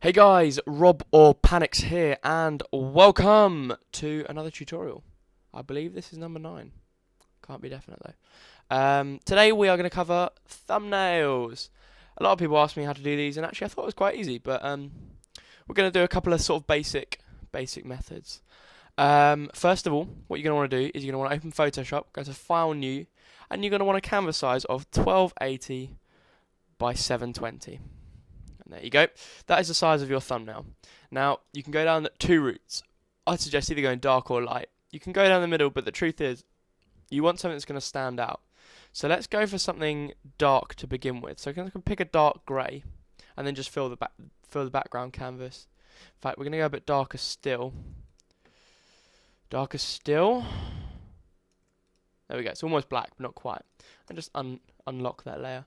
Hey guys, Rob or Panics here, and welcome to another tutorial. I believe this is number 9. Can't be definite though. Today we are going to cover thumbnails. A lot of people ask me how to do these, and actually I thought it was quite easy, but we're going to do a couple of sort of basic methods. First of all, what you're going to want to do is you're going to want to open Photoshop, go to File, New, and you're going to want a canvas size of 1280 by 720. There you go. That is the size of your thumbnail. Now, you can go down 2 routes. I'd suggest either going dark or light. You can go down the middle, but the truth is, you want something that's going to stand out. So let's go for something dark to begin with. So I'm going to pick a dark grey, and then just fill the background canvas. In fact, we're going to go a bit darker still. Darker still. There we go. It's almost black, but not quite. And just unlock that layer.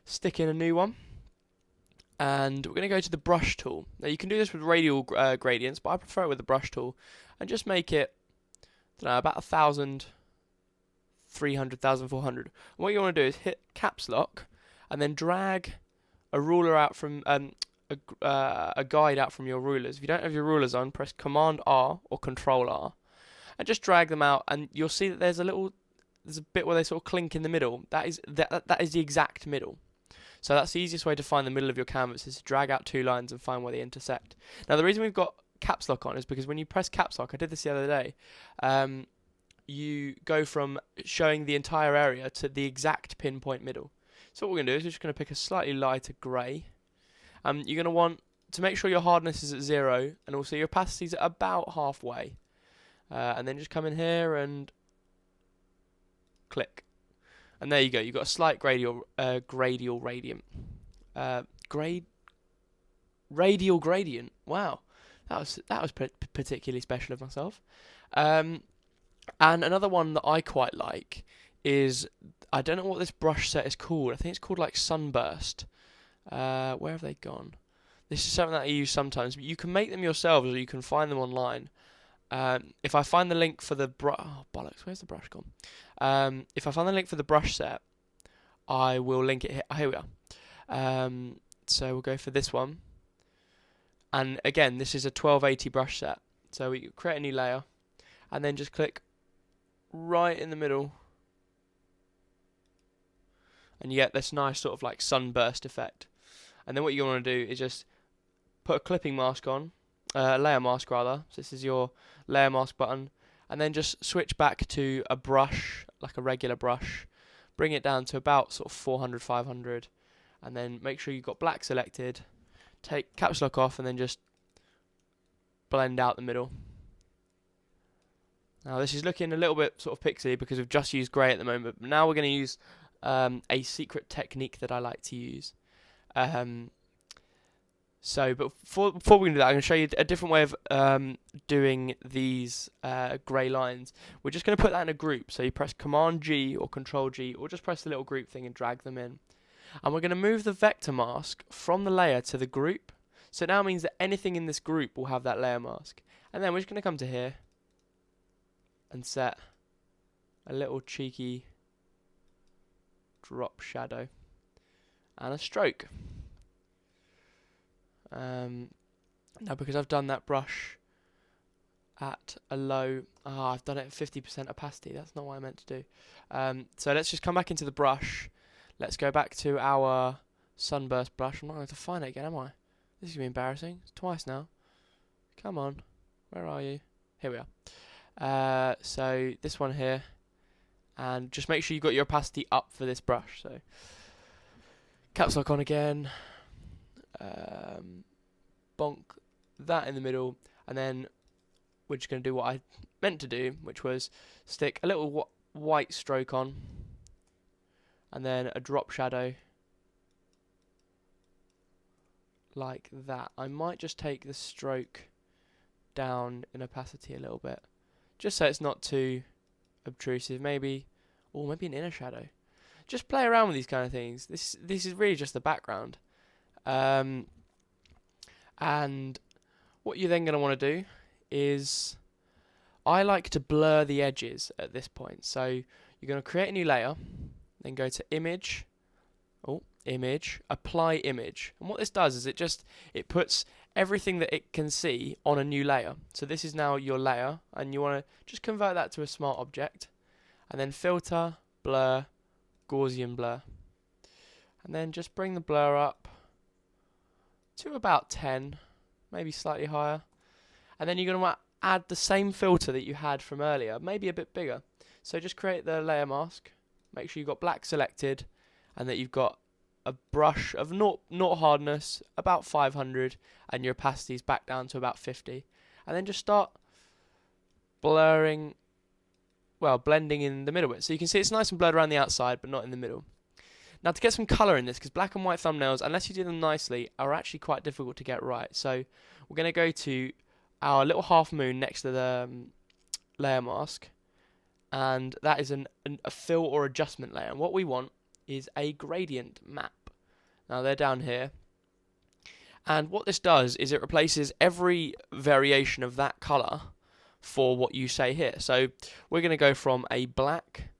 Stick in a new one. And we're going to go to the brush tool. Now you can do this with radial gradients, but I prefer it with the brush tool. And just make it, I don't know, about 1,000, 300, 1,400. What you want to do is hit caps lock, and then drag a ruler out from, a guide out from your rulers. If you don't have your rulers on, press Command R or Control R. And just drag them out, and you'll see that there's a bit where they sort of clink in the middle. That is the exact middle. So that's the easiest way to find the middle of your canvas, is to drag out 2 lines and find where they intersect. Now the reason we've got caps lock on is because when you press caps lock, I did this the other day, you go from showing the entire area to the exact pinpoint middle. So what we're going to do is we're just going to pick a slightly lighter grey. You're going to want to make sure your hardness is at 0 and also your opacity is at about halfway. And then just come in here and click. And there you go. You've got a slight radial gradient. Radial gradient. Wow, that was particularly special of myself. And another one that I quite like is, I don't know what this brush set is called. I think it's called like Sunburst. Where have they gone? This is something that I use sometimes, but you can make them yourselves or you can find them online. If I find the link for the oh bollocks, where's the brush gone? If I find the link for the brush set, I will link it here. Oh, here we are. So we'll go for this one. And again, this is a 1280 brush set. So we create a new layer, and then just click right in the middle, and you get this nice sort of like sunburst effect. And then what you want to do is just put a clipping mask on. Layer mask rather. So this is your layer mask button, and then just switch back to a brush, like a regular brush. Bring it down to about sort of 400, 500, and then make sure you've got black selected. Take caps lock off, and then just blend out the middle. Now this is looking a little bit sort of pixely because we've just used grey at the moment. But now we're going to use a secret technique that I like to use. But before we do that, I'm going to show you a different way of doing these grey lines. We're just going to put that in a group. So you press Command G or Control G, or just press the little group thing and drag them in. And we're going to move the vector mask from the layer to the group. So it now means that anything in this group will have that layer mask. And then we're just going to come to here and set a little cheeky drop shadow and a stroke. Now because I've done that brush at a low, I've done it at 50% opacity. That's not what I meant to do. So let's just come back into the brush. Let's go back to our sunburst brush. I'm not going to find it again, am I? This is going to be embarrassing. It's twice now. Come on. Where are you? Here we are. So this one here. And just make sure you've got your opacity up for this brush. So caps lock on again. Bonk that in the middle, and then we're just going to do what I meant to do, which was stick a little white stroke on, and then a drop shadow like that. I might just take the stroke down in opacity a little bit, just so it's not too obtrusive. Maybe an inner shadow. Just play around with these kind of things. This is really just the background. And what you're then going to want to do is, I like to blur the edges at this point. So you're going to create a new layer, then go to Image, image, apply image. And what this does is it puts everything that it can see on a new layer. So this is now your layer, and you want to just convert that to a smart object, and then filter, blur, Gaussian blur, and then just bring the blur up to about 10, maybe slightly higher, and then you're going to add the same filter that you had from earlier, maybe a bit bigger. So just create the layer mask, make sure you've got black selected, and that you've got a brush of not hardness, about 500, and your opacity's back down to about 50. And then just start blending in the middle bit. So you can see it's nice and blurred around the outside, but not in the middle. Now to get some colour in this, because black and white thumbnails, unless you do them nicely, are actually quite difficult to get right. So we're going to go to our little half moon next to the layer mask, and that is a fill or adjustment layer. And what we want is a gradient map. Now they're down here, and what this does is it replaces every variation of that colour for what you say here. So we're going to go from a black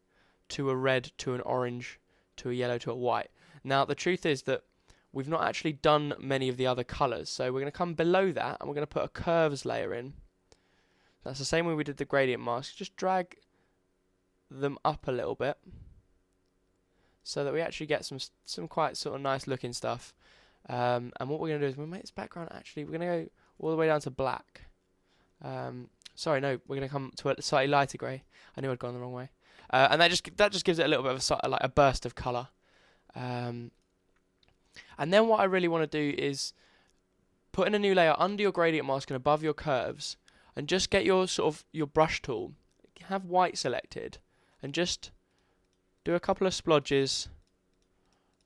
to a red to an orange to a yellow to a white. Now the truth is that we've not actually done many of the other colours, so we're going to come below that and we're going to put a curves layer in. That's the same way we did the gradient mask. Just drag them up a little bit so that we actually get some quite sort of nice looking stuff. And what we're going to do is we'll make this background, actually we're going to go all the way down to black. Sorry, no, we're going to come to a slightly lighter grey. I knew I'd gone the wrong way. And that just gives it a little bit of a burst of colour. And then what I really want to do is put in a new layer under your gradient mask and above your curves, and just get your your brush tool, have white selected, and just do a couple of splodges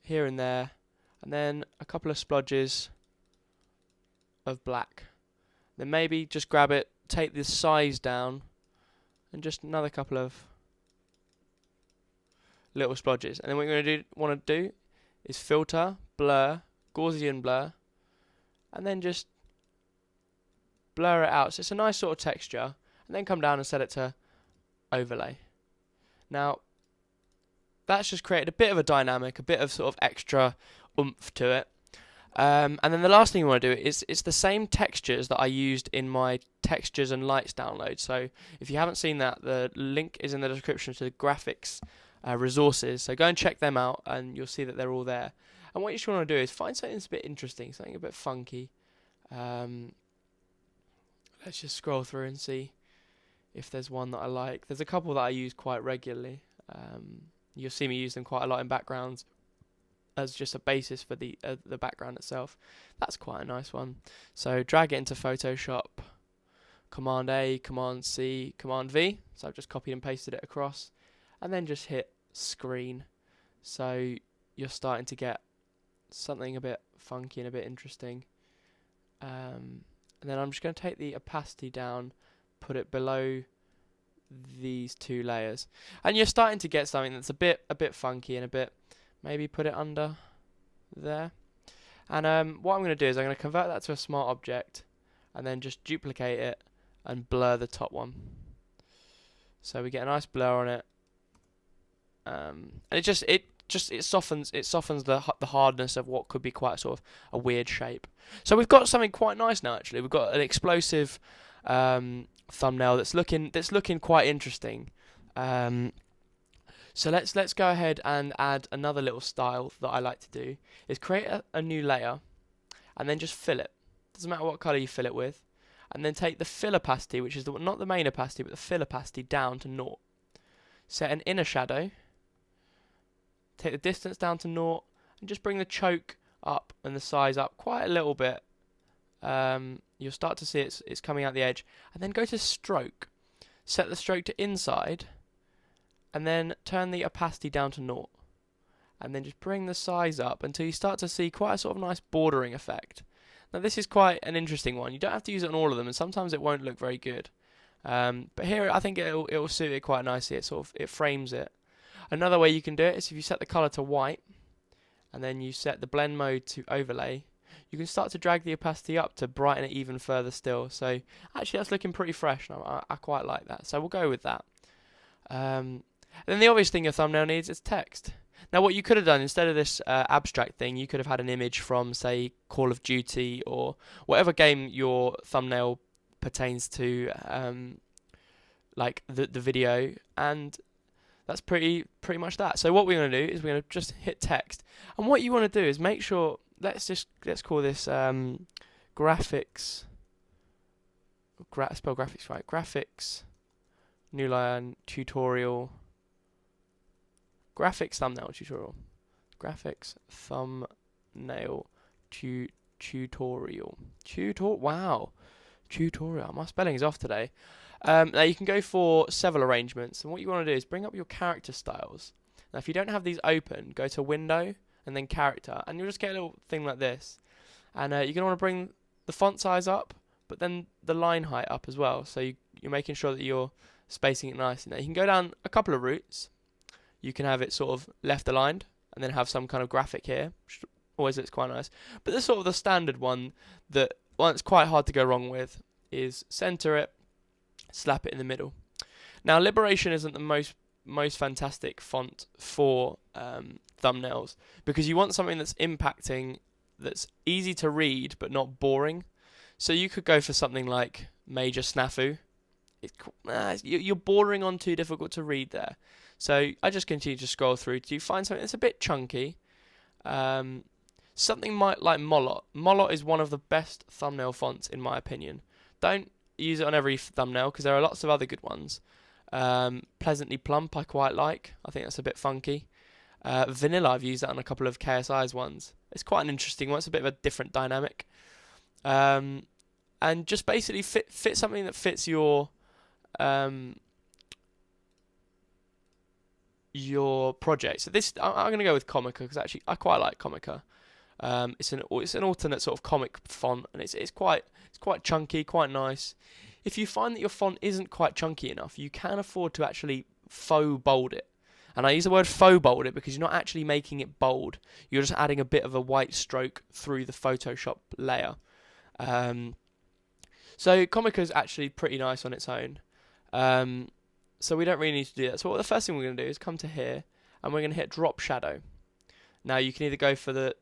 here and there, and then a couple of splodges of black. Then maybe just grab it, take the size down, and just another couple of little splodges. And then what you're going to want to do is filter, blur, Gaussian blur, and then just blur it out so it's a nice sort of texture, and then come down and set it to overlay. Now that's just created a bit of a dynamic, a bit of sort of extra oomph to it. And then the last thing you want to do is it's the same textures that I used in my textures and lights download. So if you haven't seen that, the link is in the description to the graphics resources, so go and check them out and you'll see that they're all there. And what you just want to do is find something that's a bit interesting, something a bit funky. Let's just scroll through and see if there's one that I like. There's a couple that I use quite regularly. You'll see me use them quite a lot in backgrounds as just a basis for the background itself. That's quite a nice one. So drag it into Photoshop, Command A, Command C, Command V. So I've just copied and pasted it across, and then just hit screen. So you're starting to get something a bit funky and a bit interesting. And then I'm just going to take the opacity down, put it below these two layers, and you're starting to get something that's a bit funky and a bit, maybe put it under there. And what I'm going to do is I'm going to convert that to a smart object, and then just duplicate it and blur the top one, so we get a nice blur on it. And it softens the hardness of what could be quite sort of a weird shape. So we've got something quite nice now. Actually, we've got an explosive thumbnail that's looking quite interesting. So let's go ahead and add another little style that I like to do, is create a new layer and then just fill it. Doesn't matter what color you fill it with, and then take the fill opacity, which is not the main opacity but the fill opacity, down to 0. Set an inner shadow. Take the distance down to 0, and just bring the choke up and the size up quite a little bit. You'll start to see it's coming out the edge, and then go to stroke. Set the stroke to inside, and then turn the opacity down to 0, and then just bring the size up until you start to see quite a sort of nice bordering effect. Now this is quite an interesting one. You don't have to use it on all of them, and sometimes it won't look very good. But here I think it'll suit it quite nicely. It frames it. Another way you can do it is if you set the color to white, and then you set the blend mode to overlay, you can start to drag the opacity up to brighten it even further still. So actually that's looking pretty fresh, and I quite like that. So we'll go with that. And then the obvious thing your thumbnail needs is text. Now, what you could have done instead of this abstract thing, you could have had an image from, say, Call of Duty or whatever game your thumbnail pertains to, like the video, and that's pretty much that. So what we're going to do is we're going to just hit text, and what you want to do is make sure, let's call this graphics. Spell graphics right. Graphics, new line, tutorial. Graphics thumbnail tutorial. Graphics thumbnail tutorial. Wow. Tutorial. My spelling is off today. Now you can go for several arrangements, and what you want to do is bring up your character styles. Now if you don't have these open, go to Window and then Character, and you'll just get a little thing like this. And you're going to want to bring the font size up, but then the line height up as well. So you're making sure that you're spacing it nicely. Now you can go down a couple of routes. You can have it sort of left aligned and then have some kind of graphic here, which always looks quite nice. But the sort of the standard one that it's quite hard to go wrong with is center it, slap it in the middle. Now Liberation isn't the most fantastic font for thumbnails, because you want something that's impacting, that's easy to read but not boring. So you could go for something like Major Snafu. You're bordering on too difficult to read there. So I just continue to scroll through till you find something that's a bit chunky. Something like Molot. Molot is one of the best thumbnail fonts in my opinion. Don't use it on every thumbnail because there are lots of other good ones. Pleasantly Plump I quite like. I think that's a bit funky. Vanilla, I've used that on a couple of KSI's ones. It's quite an interesting one. It's a bit of a different dynamic. And just basically fit something that fits your project. So this, I'm going to go with Comica because actually I quite like Comica. It's an alternate sort of comic font, and it's quite chunky, quite nice. If you find that your font isn't quite chunky enough, you can afford to actually faux bold it. And I use the word faux bold it because you're not actually making it bold. You're just adding a bit of a white stroke through the Photoshop layer. So Comica is actually pretty nice on its own. So we don't really need to do that. So the first thing we're going to do is come to here, and we're going to hit Drop Shadow. Now you can either go for the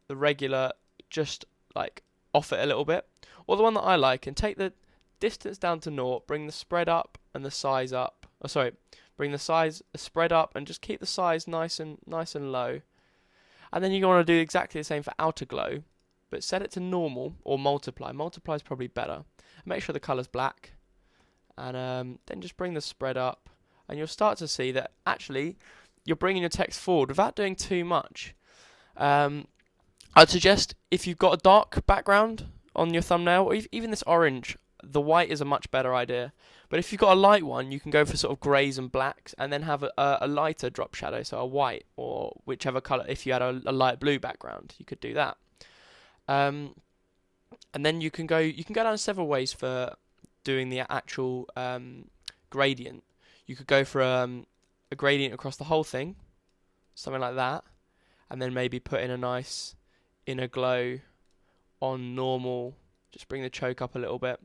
regular, just like off it a little bit, or the one that I like, and take the distance down to 0, bring the spread up and the size up. Oh, sorry, bring the size spread up and just keep the size nice and low. And then you're going to do exactly the same for Outer Glow, but set it to normal or multiply. Multiply is probably better. Make sure the color's black, and then just bring the spread up, and you'll start to see that actually you're bringing your text forward without doing too much. I'd suggest if you've got a dark background on your thumbnail, or even this orange, the white is a much better idea. But if you've got a light one, you can go for sort of greys and blacks, and then have a lighter drop shadow, so a white or whichever color. If you had a light blue background, you could do that. And then you can go down several ways for doing the actual gradient. You could go for a gradient across the whole thing, something like that, and then maybe put in a nice inner glow on normal. Just bring the choke up a little bit.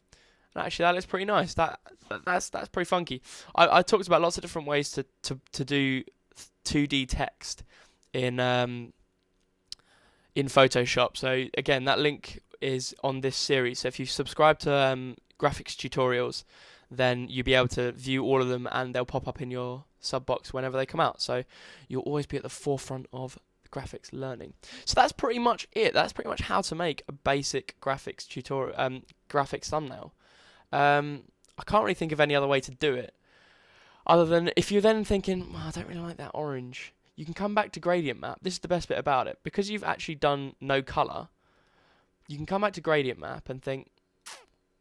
And actually, that looks pretty nice. That's pretty funky. I talked about lots of different ways to do 2D text in Photoshop. So again, that link is on this series. So if you subscribe to graphics tutorials, then you'll be able to view all of them, and they'll pop up in your sub box whenever they come out. So you'll always be at the forefront of graphics learning. So that's pretty much it. That's pretty much how to make a basic graphics tutorial, graphics thumbnail. I can't really think of any other way to do it, other than if you're then thinking, I don't really like that orange, you can come back to gradient map. This is the best bit about it, because you've actually done no color. You can come back to gradient map and think,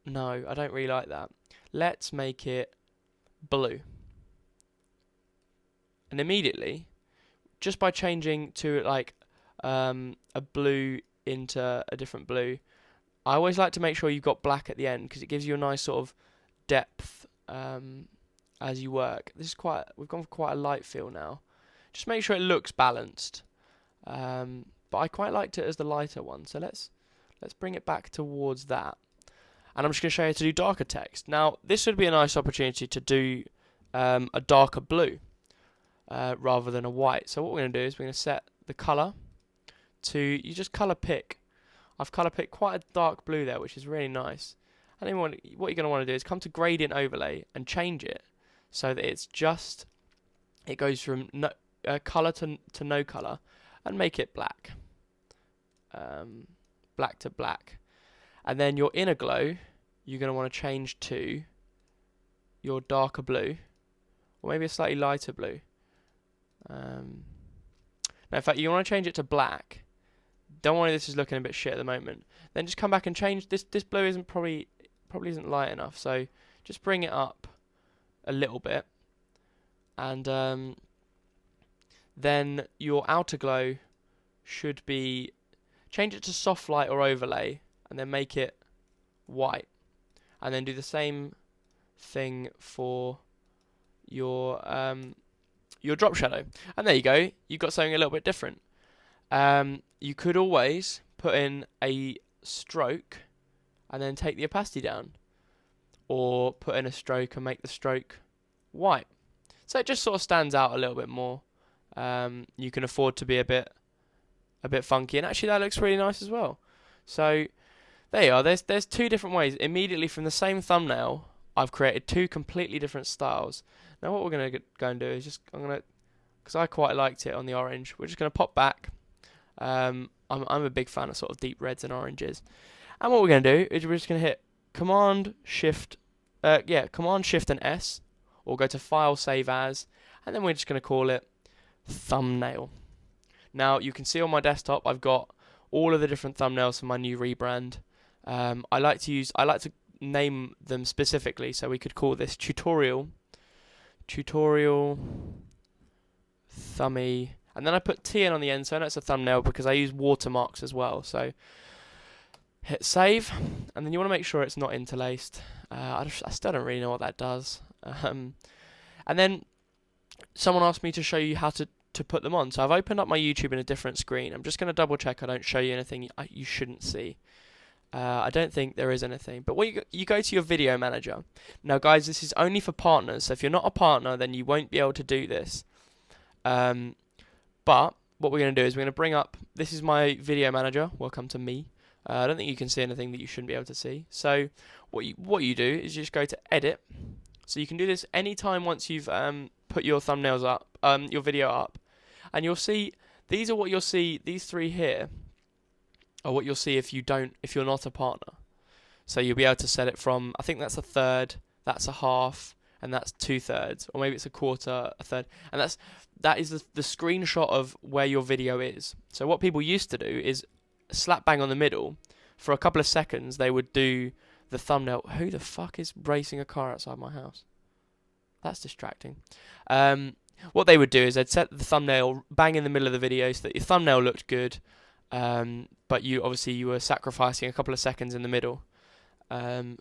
no, I don't really like that. Let's make it blue. And immediately, just by changing to like a blue into a different blue, I always like to make sure you've got black at the end, because it gives you a nice sort of depth as you work. We've gone for quite a light feel now. Just make sure it looks balanced. But I quite liked it as the lighter one, so let's bring it back towards that. And I'm just going to show you how to do darker text. Now, this would be a nice opportunity to do a darker blue. rather than a white. So what we're going to do is we're going to set the color to, you just color pick. I've color picked quite a dark blue there, which is really nice. And then what you're going to want to do is come to gradient overlay and change it so that it's just, it goes from no, color to no color, and make it black. Black to black. And then your inner glow, you're going to want to change to your darker blue, or maybe a slightly lighter blue. Now, in fact, you want to change it to black. Don't worry, this is looking a bit shit at the moment. Then just come back and change this. This blue isn't probably isn't light enough, so just bring it up a little bit, and then your outer glow should be, change it to soft light or overlay, and then make it white, and then do the same thing for your drop shadow, and there you go. You've got something a little bit different. You could always put in a stroke and then take the opacity down, or put in a stroke and make the stroke white, so it just sort of stands out a little bit more. You can afford to be a bit funky, and actually that looks really nice as well. So there you are. There's two different ways. Immediately from the same thumbnail, I've created two completely different styles. Now what we're going to go and do is just, because I quite liked it on the orange, we're just going to pop back. I'm a big fan of sort of deep reds and oranges. And what we're going to do is we're just going to hit Command Shift and S, or go to File, Save As, and then we're just going to call it Thumbnail. Now you can see on my desktop I've got all of the different thumbnails for my new rebrand. I like to name them specifically, so we could call this tutorial thummy, and then I put TN on the end, so I know it's a thumbnail because I use watermarks as well. So hit save, and then you want to make sure it's not interlaced. I still don't really know what that does. And then someone asked me to show you how to put them on, so I've opened up my YouTube in a different screen. I'm just going to double check I don't show you anything you shouldn't see. I don't think there is anything, but you go to your video manager. Now guys, this is only for partners, so if you're not a partner then you won't be able to do this. But what we're going to do is we're going to bring up, this is my video manager, welcome to me. I don't think you can see anything that you shouldn't be able to see. So what you do is you just go to edit. So you can do this anytime once you've put your thumbnails up, your video up, and you'll see, these are what you'll see, these three here are what you'll see if you're not a partner. So you'll be able to set it from, I think that's a third, that's a half, and that's 2/3, or maybe it's a quarter, a third, and that is the screenshot of where your video is. So what people used to do is slap bang on the middle. For a couple of seconds they would do the thumbnail. Who the fuck is racing a car outside my house? That's distracting. What they would do is they'd set the thumbnail bang in the middle of the video so that your thumbnail looked good, but you were sacrificing a couple of seconds in the middle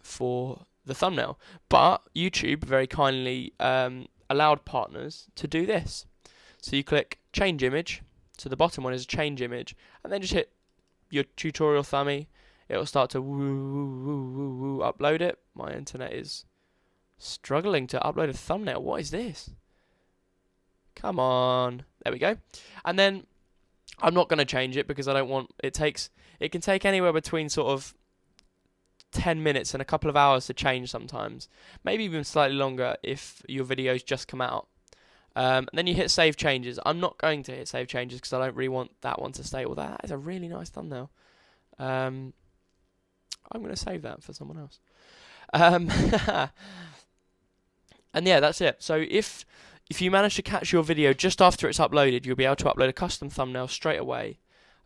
for the thumbnail. But YouTube very kindly allowed partners to do this. So you click change image, so the bottom one is a change image, and then just hit your tutorial thummy. It'll start to upload it. My internet is struggling to upload a thumbnail. What is this? Come on. There we go. And then I'm not going to change it because I don't want, it can take anywhere between sort of 10 minutes and a couple of hours to change sometimes. Maybe even slightly longer if your videos just come out. And then you hit save changes. I'm not going to hit save changes because I don't really want that one to stay. Well, that is a really nice thumbnail. I'm going to save that for someone else. And yeah, that's it. So if you manage to catch your video just after it's uploaded, you'll be able to upload a custom thumbnail straight away.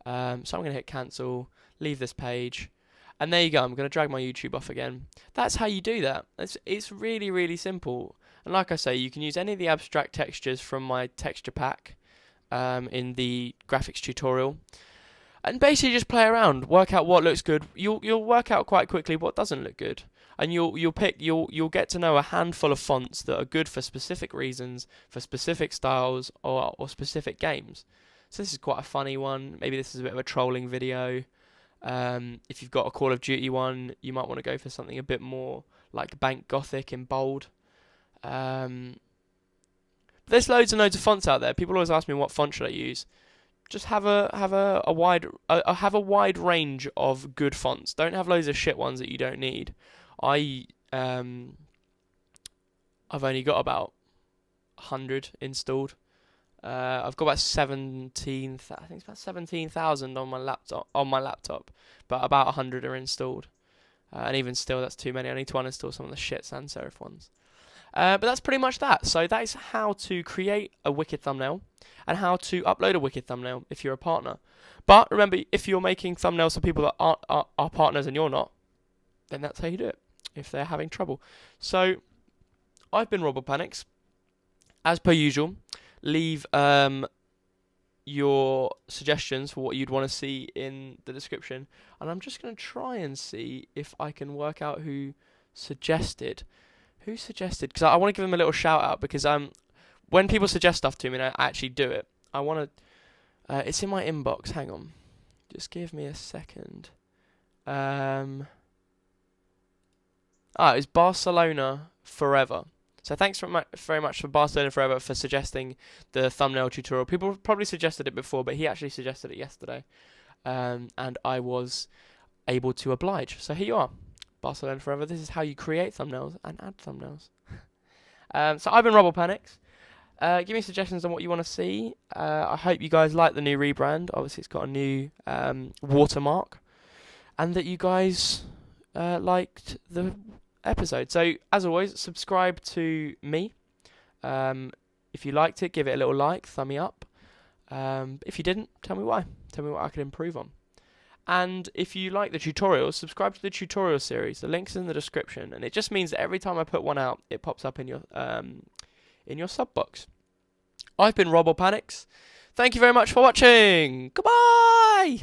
So I'm going to hit cancel, leave this page, and there you go. I'm going to drag my YouTube off again. That's how you do that. It's really, really simple. And like I say, you can use any of the abstract textures from my texture pack in the graphics tutorial, and basically just play around, work out what looks good. You'll work out quite quickly what doesn't look good, and you'll get to know a handful of fonts that are good for specific reasons, for specific styles or specific games. So this is quite a funny one. Maybe this is a bit of a trolling video. If you've got a Call of Duty one, you might want to go for something a bit more like Bank Gothic in bold. But there's loads and loads of fonts out there. People always ask me what font should I use. Just have a wide range of good fonts. Don't have loads of shit ones that you don't need. I've only got about 100 installed. I've got about 17. I think it's about 17,000 on my laptop, but about 100 are installed. And even still, that's too many. I need to uninstall some of the shit sans serif ones. But that's pretty much that. So that is how to create a wicked thumbnail and how to upload a wicked thumbnail if you're a partner. But remember, if you're making thumbnails for people that are partners and you're not, then that's how you do it if they're having trouble. So I've been Robert Panics. As per usual, leave your suggestions for what you'd want to see in the description, and I'm just going to try and see if I can work out who suggested, because I want to give them a little shout out, because when people suggest stuff to me and I actually do it, I want to, it's in my inbox, hang on, just give me a second. It was Barcelona Forever. So thanks very much for Barcelona Forever for suggesting the thumbnail tutorial. People probably suggested it before, but he actually suggested it yesterday. And I was able to oblige. So here you are, Barcelona Forever. This is how you create thumbnails and add thumbnails. So I've been Robert Panics. Give me suggestions on what you want to see. I hope you guys like the new rebrand. Obviously, it's got a new watermark. And that you guys liked the episode. So as always, subscribe to me. If you liked it, give it a little like, thumb up. If you didn't, tell me why. Tell me what I could improve on. And if you like the tutorials, subscribe to the tutorial series. The link's in the description, and it just means that every time I put one out, it pops up in your sub box. I've been Robert Panics. Thank you very much for watching. Goodbye.